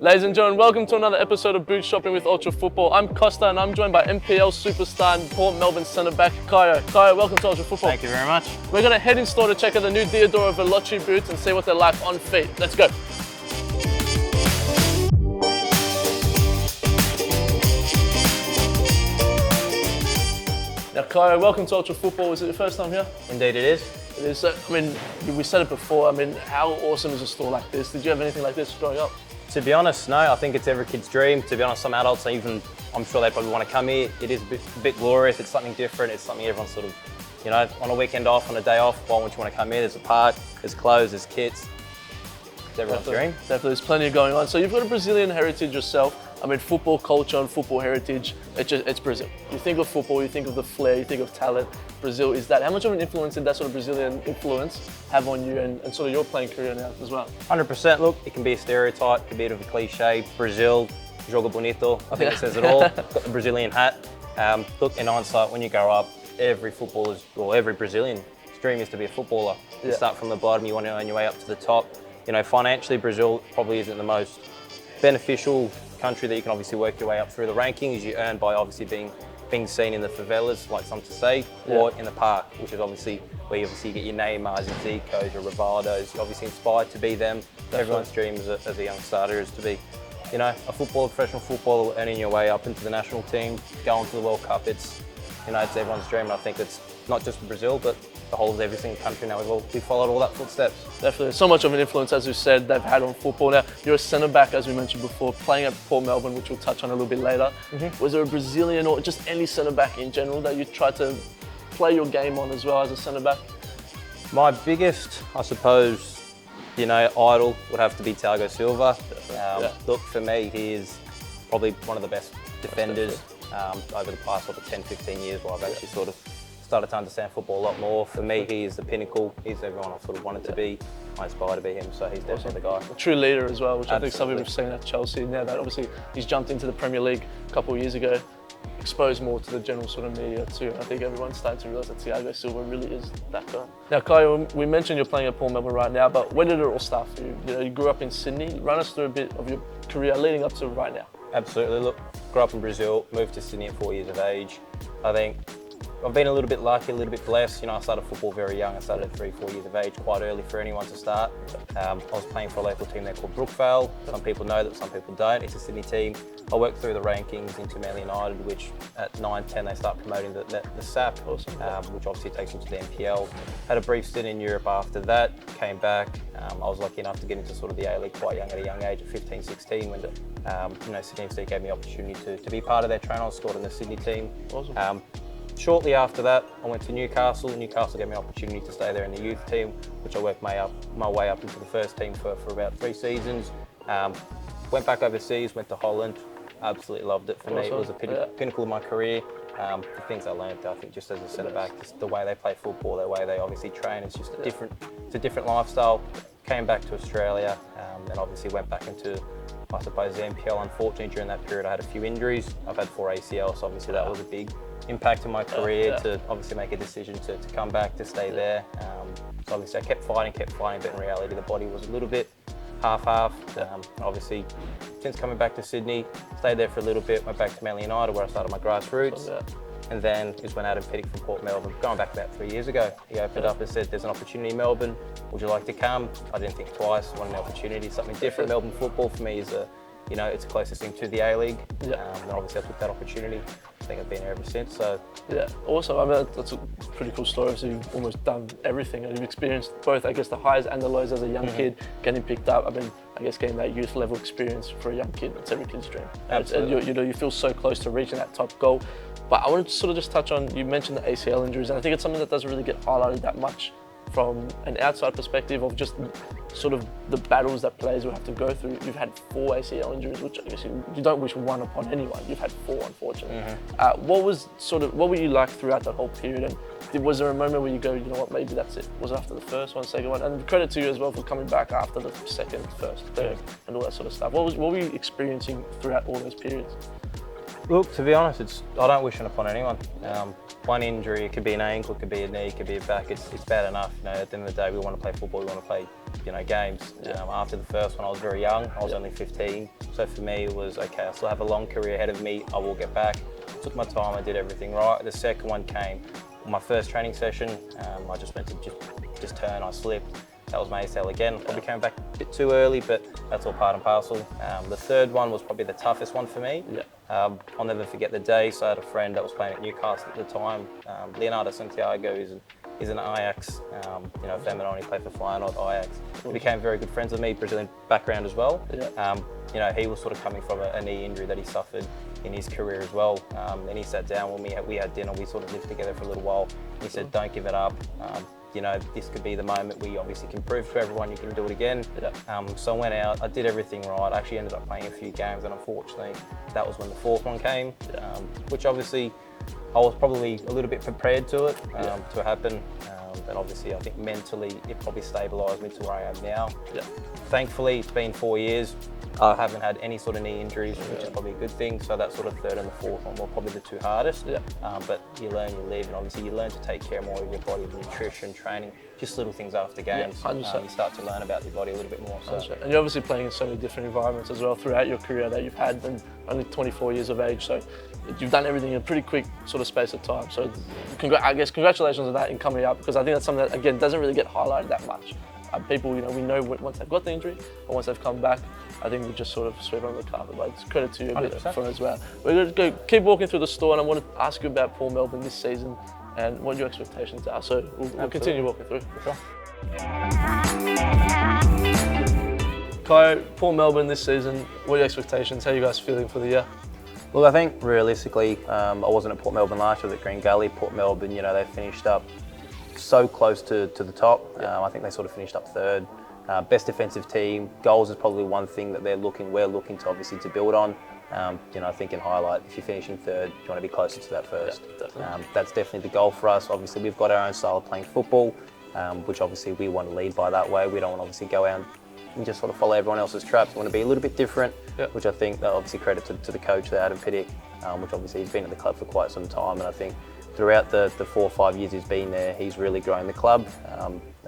Ladies and gentlemen, welcome to another episode of Boot Shopping with Ultra Football. I'm Kosta and I'm joined by MPL superstar and Port Melbourne centre-back, Caio. Caio, welcome to Ultra Football. Thank you very much. We're going to head in store to check out the new Diadora Volce boots and see what they're like on feet. Let's go. Now, Caio, welcome to Ultra Football. Is it your first time here? Indeed it is. It is. I mean, we said it before. I mean, how awesome is a store like this? Did you have anything like this growing up? To be honest, no. I think it's every kid's dream. To be honest, some adults even, I'm sure they probably want to come here. It is a bit glorious. It's something different. It's something everyone sort of, you know, on a weekend off, on a day off, why wouldn't you want to come here? There's a park, there's clothes, there's kits. It's everyone's dream. Definitely, there's plenty going on. So you've got a Brazilian heritage yourself. I mean, football culture and football heritage, it's Brazil. You think of football, you think of the flair, you think of talent. Brazil is that. How much of an influence did that sort of Brazilian influence have on you and sort of your playing career now as well? 100%. Look, it can be a stereotype, it can be a bit of a cliche. Brazil, joga bonito. I think it says it all. Got the Brazilian hat. Look, in hindsight, when you grow up, every footballer's, or every Brazilian's dream is to be a footballer. You start from the bottom, you want to earn your way up to the top. You know, financially, Brazil probably isn't the most beneficial country that you can obviously work your way up through the rankings. You earn by obviously being seen in the favelas, like some to say, or in the park, which is obviously where you obviously get your Neymars, your Zicos, your Rivaldos. You're obviously inspired to be them. Definitely. Everyone's dream as a young starter is to be, you know, a footballer, professional footballer, earning your way up into the national team, going to the World Cup. It's, you know, it's everyone's dream, and I think it's not just for Brazil, but the whole of every single country now. We've followed all that footsteps. Definitely. So much of an influence, as you said, they've had on football. Now, you're a centre-back, as we mentioned before, playing at Port Melbourne, which we'll touch on a little bit later. Was there a Brazilian or just any centre-back in general that you tried to play your game on as well as a centre-back? My biggest, I suppose, you know, idol would have to be Thiago Silva. Look, for me, he is probably one of the best defenders over the past sort of 10, 15 years where I've actually sort of started to understand football a lot more. For me, he is the pinnacle. He's everyone I've sort of wanted to be. I aspire to be him, so he's definitely the guy. A true leader as well, which I think something we've seen at Chelsea now that obviously he's jumped into the Premier League a couple of years ago, exposed more to the general sort of media too. I think everyone's starting to realise that Thiago Silva really is that guy. Now, Caio, we mentioned you're playing at Port Melbourne right now, but where did it all start for you? You know, you grew up in Sydney. Run us through a bit of your career leading up to right now. Absolutely. Look, grew up in Brazil, moved to Sydney at 4 years of age. I think I've been a little bit lucky, a little bit blessed. You know, I started football very young. I started at 3, 4 years of age, quite early for anyone to start. I was playing for a local team there called Brookvale. Some people know that, some people don't. It's a Sydney team. I worked through the rankings into Manly United, which at 9, 10 they start promoting the SAP, which obviously takes you to the NPL. Had a brief stint in Europe after that, came back. I was lucky enough to get into sort of the A-League quite young, at a young age, at 15, 16, when you know, Sydney FC gave me the opportunity to be part of their train. I was scored in the Sydney team. Awesome. Shortly after that, I went to Newcastle. Newcastle gave me an opportunity to stay there in the youth team, which I worked my way up into the first team for about 3 seasons. Went back overseas, went to Holland. Absolutely loved it. For me, it was a pinnacle of my career. The things I learned, I think, just as a centre-back, just the way they play football, the way they obviously train, it's just a different lifestyle. Came back to Australia, and obviously went back into, I suppose, the NPL. Unfortunately, during that period, I had a few injuries. I've had 4 ACLs, so obviously that was a big impact in my career to obviously make a decision to come back, to stay there. So obviously I kept fighting, but in reality the body was a little bit half-half. Obviously, since coming back to Sydney, stayed there for a little bit, went back to Manly United where I started my grassroots. And then is when Adam Pettick from Port Melbourne, going back about 3 years ago, he opened up and said, there's an opportunity in Melbourne, would you like to come? I didn't think twice, wanted an opportunity, something different. Melbourne football for me is you know, it's the closest thing to the A-League. And obviously I took that opportunity. I think I've been here ever since, so. Yeah, awesome. I mean, that's a pretty cool story. So you've almost done everything. You've experienced both, I guess, the highs and the lows as a young kid, getting picked up. I mean, I guess getting that youth level experience for a young kid, that's every kid's dream. Absolutely. You know, you feel so close to reaching that top goal. But I wanted to sort of just touch on, you mentioned the ACL injuries, and I think it's something that doesn't really get highlighted that much from an outside perspective of just sort of the battles that players will have to go through. You've had 4 ACL injuries, which I guess you don't wish one upon anyone. You've had 4, unfortunately. What were you like throughout that whole period? And was there a moment where you go, you know what, maybe that's it? Was it after the first one, second one? And credit to you as well for coming back after the second, first, third, and all that sort of stuff. What were you experiencing throughout all those periods? Look, to be honest, I don't wish it upon anyone. One injury, it could be an ankle, it could be a knee, it could be a back, it's bad enough. You know, at the end of the day, we want to play football, we want to play games. After the first one, I was very young. I was only 15. So for me, it was, okay, I still have a long career ahead of me. I will get back. Took my time, I did everything right. The second one came on my first training session. I just went to just turn, I slipped. That was my ACL again. Probably came back a bit too early, but that's all part and parcel. The third one was probably the toughest one for me. I'll never forget the day. So I had a friend that was playing at Newcastle at the time. Leonardo Santiago is an Ajax, Feminine, he played for Feyenoord, Ajax. He became very good friends with me, Brazilian background as well. He was sort of coming from a knee injury that he suffered in his career as well. And he sat down when we had dinner, we sort of lived together for a little while. He said, don't give it up. This could be the moment we obviously can prove to everyone you can do it again. So I went out, I did everything right. I actually ended up playing a few games, and unfortunately, that was when the fourth one came, which obviously I was probably a little bit prepared to it to happen. And obviously, I think mentally, it probably stabilised me to where I am now. Thankfully, it's been 4 years. I haven't had any sort of knee injuries, which is probably a good thing. So that sort of third and the fourth one were probably the two hardest. But you learn, you live, and obviously you learn to take care more of your body, nutrition, training, just little things after games. You start to learn about your body a little bit more. So. And you're obviously playing in so many different environments as well throughout your career that you've had, and only 24 years of age. So you've done everything in a pretty quick sort of space of time. So I guess congratulations on that in coming up, because I think that's something that, again, doesn't really get highlighted that much. People, we know once they've got the injury or once they've come back, I think we just sort of sweep under the carpet. But it's credit to you a bit for as well. We're going to go keep walking through the store, and I want to ask you about Port Melbourne this season and what your expectations are. So we'll continue walking through. For sure. Caio, Port Melbourne this season, what are your expectations? How are you guys feeling for the year? Look, I think realistically, I wasn't at Port Melbourne last year, I was at Green Gully. Port Melbourne, they finished up so close to the top. I think they sort of finished up third. Best defensive team. Goals is probably one thing that we're looking to obviously to build on. I think in highlight, if you're finishing third, you want to be closer to that first. That's definitely the goal for us. Obviously, we've got our own style of playing football, which obviously we want to lead by that way. We don't want to obviously go out and just sort of follow everyone else's traps. We want to be a little bit different, which I think that obviously credit to the coach there, Adam Piddick, which obviously he's been at the club for quite some time, and I think throughout the 4 or 5 years he's been there, he's really grown the club.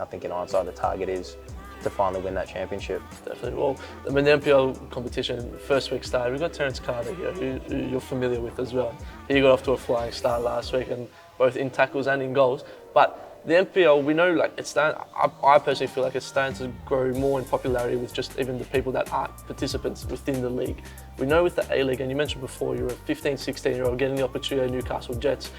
I think in hindsight, the target is to finally win that championship. Definitely. Well, I mean, the NPL competition, first week started, we've got Terence Carter here, who you're familiar with as well. He got off to a flying start last week, and both in tackles and in goals. But the NPL, we know, like, I personally feel like it's starting to grow more in popularity with just even the people that aren't participants within the league. We know with the A-League, and you mentioned before, you're a 15, 16-year-old getting the opportunity at Newcastle Jets.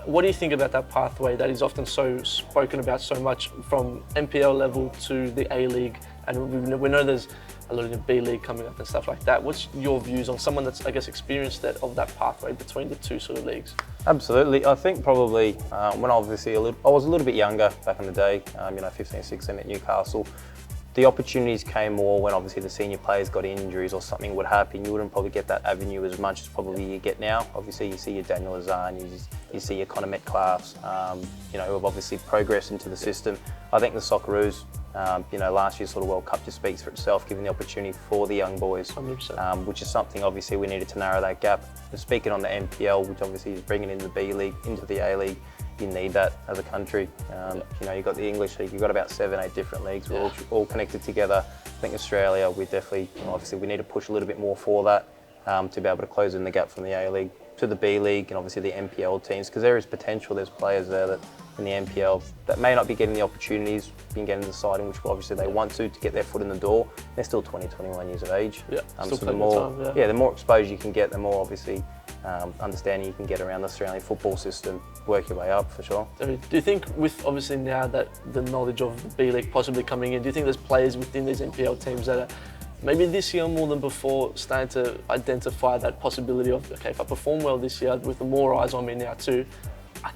What do you think about that pathway that is often so spoken about so much from NPL level to the A-League? And we know there's a lot of the B-League coming up and stuff like that. What's your views on someone that's, I guess, experienced of that pathway between the two sort of leagues? Absolutely. I think probably when I was a little bit younger back in the day, 15, 16 at Newcastle, the opportunities came more when obviously the senior players got injuries or something would happen. You wouldn't probably get that avenue as much as probably you get now. Obviously, you see your Daniel Azan, you see your Connor Metcalfs, who have obviously progressed into the system. I think the Socceroos, last year's sort of World Cup just speaks for itself, giving the opportunity for the young boys, which is something obviously we needed to narrow that gap. But speaking on the NPL, which obviously is bringing in the B League into the A League, you need that as a country. You've got the English League, you've got about 7, 8 different leagues. We're all connected together. I think Australia, we definitely, obviously we need to push a little bit more for that to be able to close in the gap from the A League to the B League and obviously the NPL teams, because there is potential. There's players there that in the NPL that may not be getting the opportunities, being getting the siding, which obviously they want to get their foot in the door. They're still 20, 21 years of age. So the more exposure you can get, the more obviously understanding you can get around the Australian football system, work your way up for sure. Do you think with obviously now that the knowledge of the B League possibly coming in, do you think there's players within these NPL teams that are maybe this year more than before starting to identify that possibility of, okay, if I perform well this year with more eyes on me now too,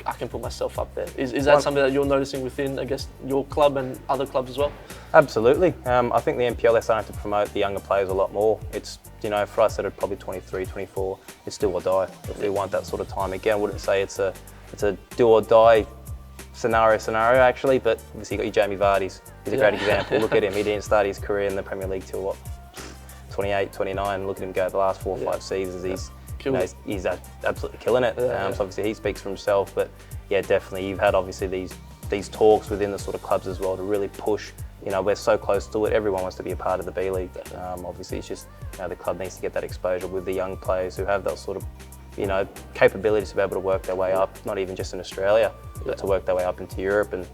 I can put myself up there. Is that something that you're noticing within, I guess, your club and other clubs as well? Absolutely. I think the NPL, they're starting to promote the younger players a lot more. It's, for us that are probably 23, 24, it's do or die. If we want that sort of time again, I wouldn't say it's a do or die scenario actually, but obviously you got your Jamie Vardy's. He's a great example. Look at him. He didn't start his career in the Premier League till 28, 29. Look at him go the last 4 or 5 seasons. He's absolutely killing it. So obviously he speaks for himself, but yeah, definitely you've had obviously these talks within the sort of clubs as well to really push you know, we're so close to it. Everyone wants to be a part of the B League. Obviously, it's just, you know, the club needs to get that exposure with the young players who have that sort of, you know, capabilities to be able to work their way up, not even just in Australia, but to work their way up into Europe. And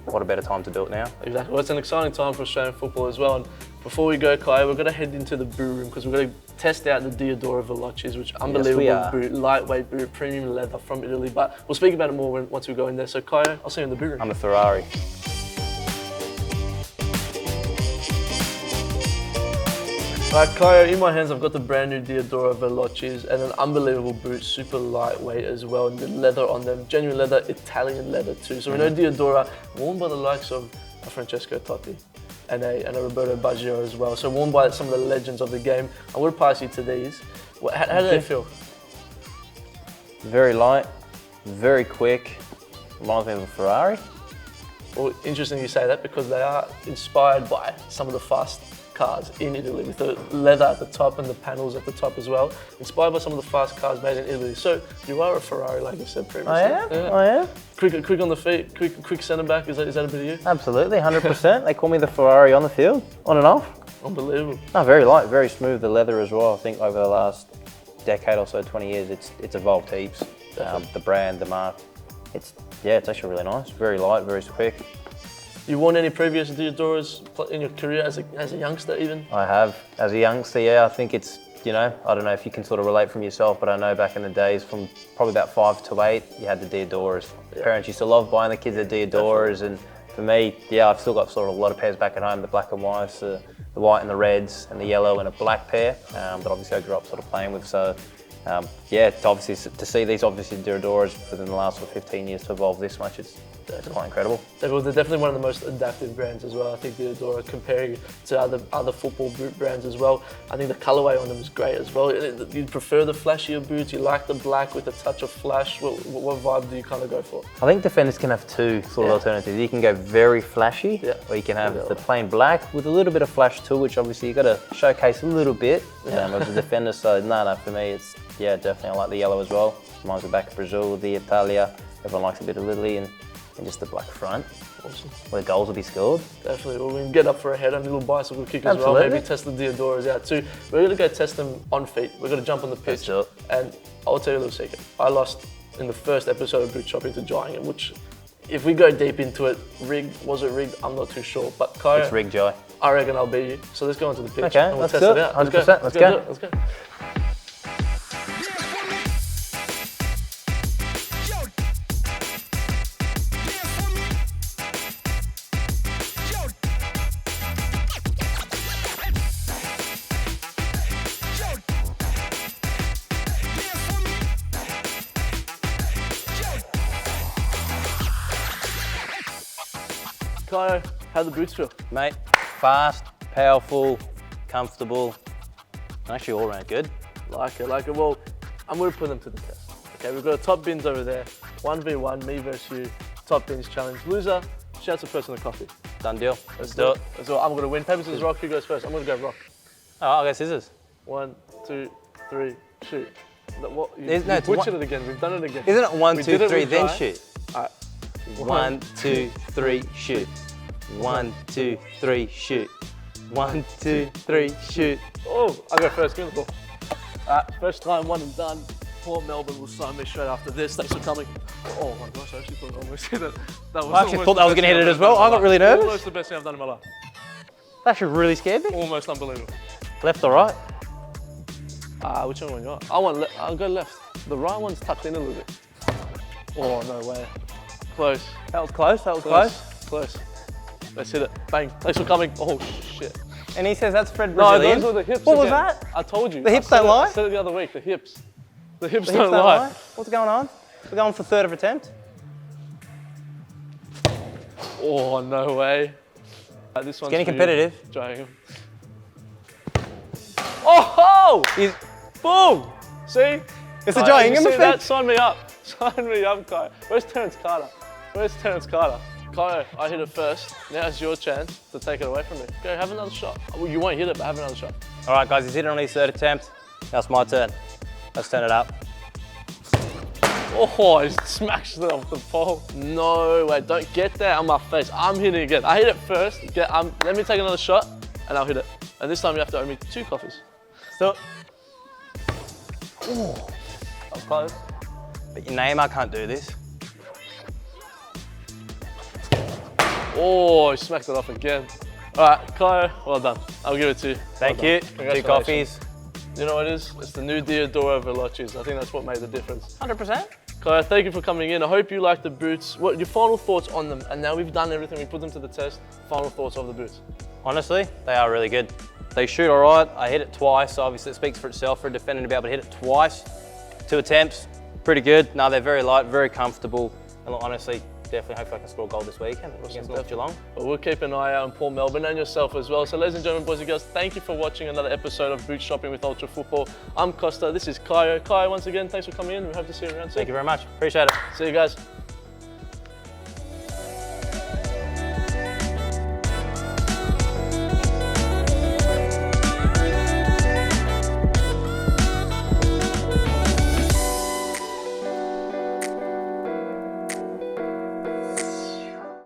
what a better time to do it now. Exactly. Well, it's an exciting time for Australian football as well. And before we go, Caio, we're going to head into the boot room because we're going to test out the Diadora Volce, which unbelievable boot, lightweight boot, premium leather from Italy. But we'll speak about it more once we go in there. So, Caio, I'll see you in the boot room. I'm a Ferrari. Alright, Caio, in my hands I've got the brand new Diadora Volces and an unbelievable boot, super lightweight as well, and the leather on them, genuine leather, Italian leather too. So we know Diadora, worn by the likes of a Francesco Totti and a Roberto Baggio as well. So worn by some of the legends of the game. I would pass you to these. How do they feel? Very light, very quick, reminds me of a Ferrari. Well, interesting you say that because they are inspired by some of the fast cars in Italy with the leather at the top and the panels at the top as well. Inspired by some of the fast cars made in Italy. So you are a Ferrari, like I said previously. I am, I am. Quick on the feet, quick centre back, is that a bit of you? Absolutely, 100%. They call me the Ferrari on the field, on and off. Unbelievable. No, very light, very smooth, the leather as well. I think over the last decade or so, 20 years, it's evolved heaps. The brand, the mark, it's actually really nice. Very light, very quick. You worn any previous Diadoras in your career as a youngster even? I have. As a youngster, yeah, I think it's, you know, I don't know if you can sort of relate from yourself, but I know back in the days from probably about 5 to 8, you had the Diadoras. Yeah. Parents used to love buying the kids the Diadoras, and for me, yeah, I've still got sort of a lot of pairs back at home, the black and whites, the white and the reds, and the yellow and a black pair, that obviously I grew up sort of playing with. So yeah, obviously to see these Diadoras within the last sort of 15 years to evolve this much, it's quite incredible. They're definitely one of the most adaptive brands as well. I think Diadora, comparing to other football boot brands as well. I think the colourway on them is great as well. You prefer the flashier boots? You like the black with a touch of flash? What vibe do you kind of go for? I think defenders can have two sort of alternatives. You can go very flashy, or you can have the plain black with a little bit of flash too, which obviously you got to showcase a little bit of the defender. So no, for me it's definitely I like the yellow as well. Reminds me back of Brazil, the Italia. Everyone likes a bit of Italy and just the black front. Awesome. Where goals will be scored. Definitely. Well, we can get up for a header and a little bicycle kick as well. Maybe test the Diadoras out too. We're going to go test them on feet. We're going to jump on the pitch. And I'll tell you a little secret. I lost in the first episode of boot shopping to Giant, which, if we go deep into it, was it rigged? I'm not too sure. But Caio, it's rigged, Joy. I reckon I'll beat you. So let's go onto the pitch. Okay, and we'll let's test do it out. 100%. Let's go. Let's go. Caio, how the boots feel? Mate, fast, powerful, comfortable, and actually all around good. Like it. Well, I'm going to put them to the test. Okay, we've got a top bins over there. 1v1, me versus you. Top bins challenge. Loser, shouts a person a coffee. Done deal. Let's do it. So I'm going to win. Paper, scissors, rock. Who goes first? I'm going to go rock. Oh, I'll go scissors. 1, 2, 3, shoot. What? You butchered it again. We've done it again. Isn't it 1, 2, 3, then shoot? All right. 1, 2, 3, shoot. 1, 2, 3, shoot. 1, 2, 3, shoot. Oh, I'll go first. Give me the ball. First time, one and done. Port Melbourne will sign me straight after this. Thanks for coming. Oh my gosh, I actually thought I almost hit it. I actually thought I was going to hit it as well. I got really nervous. Almost the best thing I've done in my life. That should really scared me. Almost unbelievable. Left or right? Which one do I got? I'll go left. The right one's tucked in a little bit. Oh, no way. Close. That was close, Close. Let's hit it. Bang. Thanks for coming. Oh, shit. And he says that's Fred Brazilian. No, those were the hips. What again. was that? I told you. The hips don't lie? I said it the other week. The hips. The hips don't lie. What's going on? We're going for third of attempt. Oh, no way. This one's getting competitive. Trying him. Oh! He's boom! See? It's a giant. See that? Sign me up. Sign me up, Caio. Where's Terence Carter? Caio, I hit it first. Now it's your chance to take it away from me. Go, have another shot. Well, you won't hit it, but have another shot. All right, guys, he's hit it on his third attempt. Now it's my turn. Let's turn it up. Oh, he smashed it off the pole. No way, don't get that on my face. I'm hitting it again. I hit it first. Let me take another shot and I'll hit it. And this time you have to owe me 2 coffees. Still. Oh, that was close. But your Neymar can't do this. Oh, he smacked it off again. All right, Caio, well done. I'll give it to you. Thank you. 2 coffees. You know what it is? It's the new Diadora Volce. I think that's what made the difference. 100%. Caio, thank you for coming in. I hope you like the boots. What your final thoughts on them? And now we've done everything, we put them to the test. Final thoughts of the boots? Honestly, they are really good. They shoot all right. I hit it twice, so obviously it speaks for itself for a defender to be able to hit it twice. 2 attempts, pretty good. No, they're very light, very comfortable. And look, honestly, definitely hopefully I can score a goal this weekend against North Geelong. Well, we'll keep an eye out on Paul Melbourne and yourself as well. So ladies and gentlemen, boys and girls, thank you for watching another episode of Boot Shopping with Ultra Football. I'm Kosta, this is Caio. Caio, once again, thanks for coming in. We hope to see you around soon. Thank you very much, appreciate it. See you guys.